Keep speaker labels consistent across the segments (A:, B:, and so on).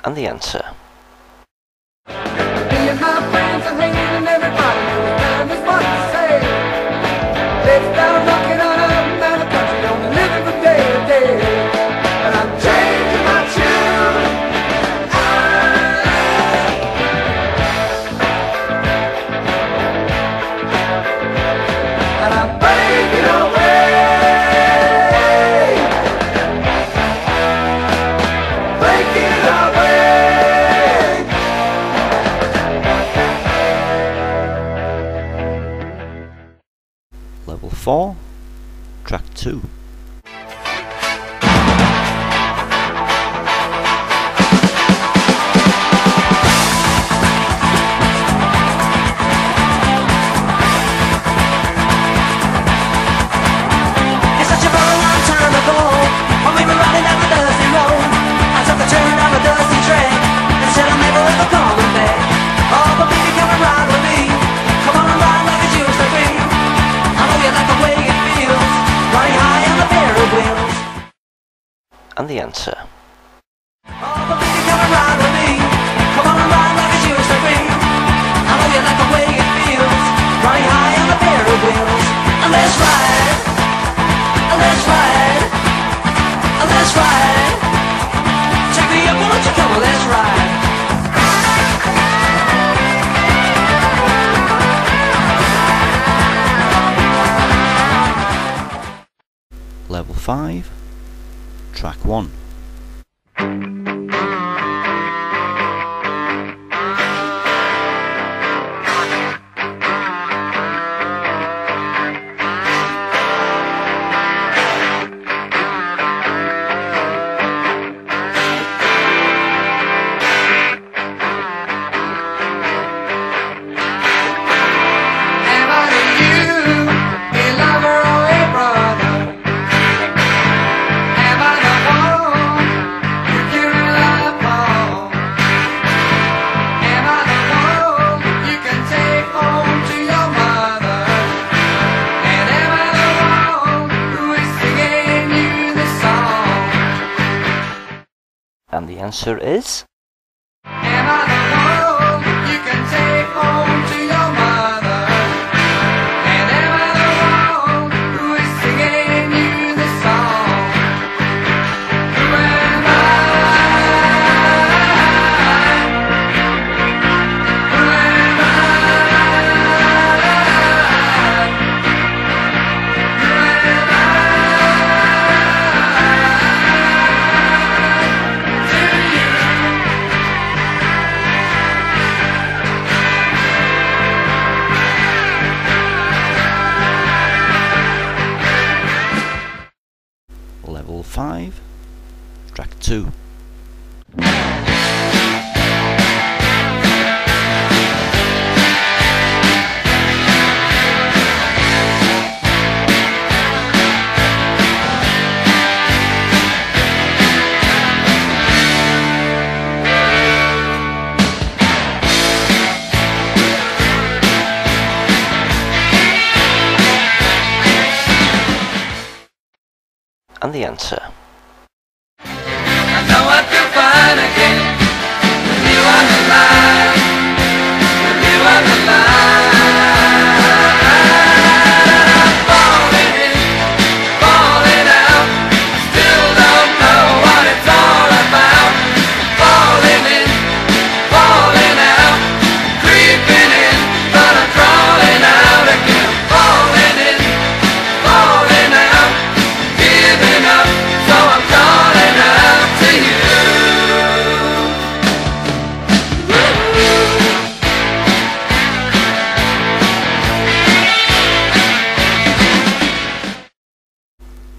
A: And the answer.
B: Me and my friends are hanging and everybody knows time is what to say. Let's down rocking on up down the country on the living from day to day. And I'm changing my tune. And I'm breaking away. Breaking away.
A: Level 4, track 2.
C: It's such a very long time ago, when we were riding down the dusty road. I took a turn down the dusty track, and said I'm never ever coming back. Oh, but baby, come and ride with me. Come on and ride like it used to be. I know you like the way it feels, riding high on the pair of wheels.
A: And the answer.
C: Oh, but baby, come and ride with me. Come on and ride like it used to be. I know you like the way it feels, riding high on the pair of wheels. And let's ride. Let's ride, let's ride. Take me up, won't you come on, let's ride.
A: Level 5, track 1.
B: Am I to you, a lover or a brother? Am I the one you can rely upon? Am I the one you can take home to your mother? And am I the one who is singing you the song?
A: And the answer is.
B: Am I the one you can take home to your mother? And am I the one who is singing you the song? Who am I? Who am I? Who am I to you?
A: Level 5, track 2. And the answer.
B: I know what to find again. With you on the line. With you on the line. I'm falling in, falling out. Still don't know what it's all about. Falling in, falling out. Creeping in, but I'm crawling out again. Falling in, falling out. Giving up, so I'm calling out to you.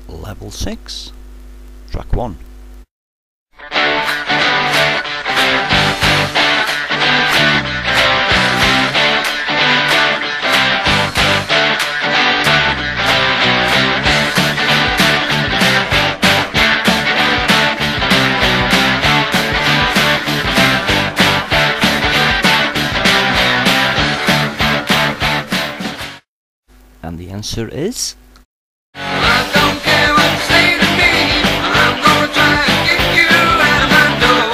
A: Level 6, track 1. And the answer is.
B: I don't care what you say to me. I'm gonna try and get you out of my door.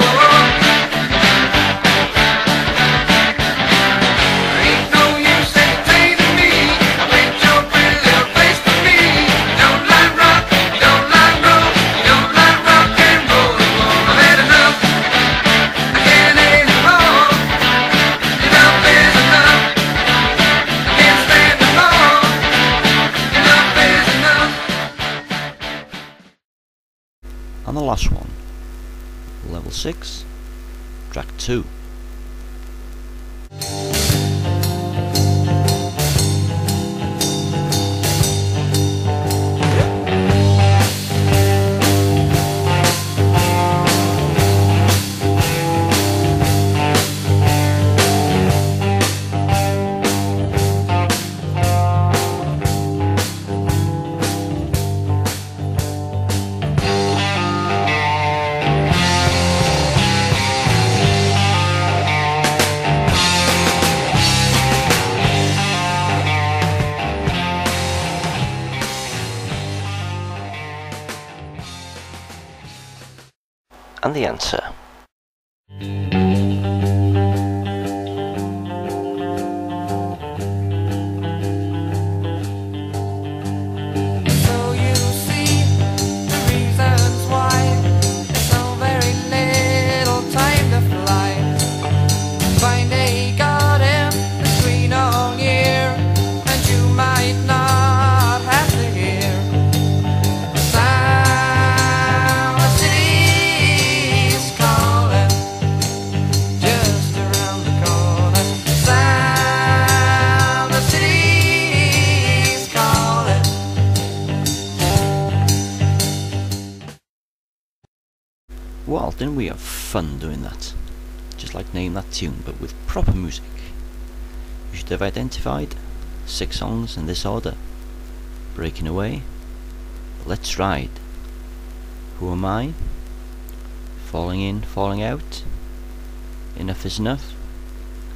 A: Level 6, Track 2. And the answer.
C: So you see the reasons why there's so very little time to fly. Find a garden that's green all year, and you might not have to hear the sound of cities calling just around the corner. The sound of cities calling.
A: Well, didn't we have fun doing that? Just like Name That Tune, but with proper music. You should have identified 6 songs in this order: Breaking Away, Let's Ride, Who Am I, Falling In, Falling Out, Enough Is Enough,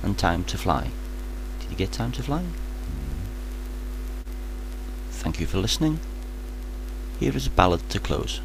A: and Time to Fly. Did you get Time to Fly? Thank you for listening. Here is a ballad to close.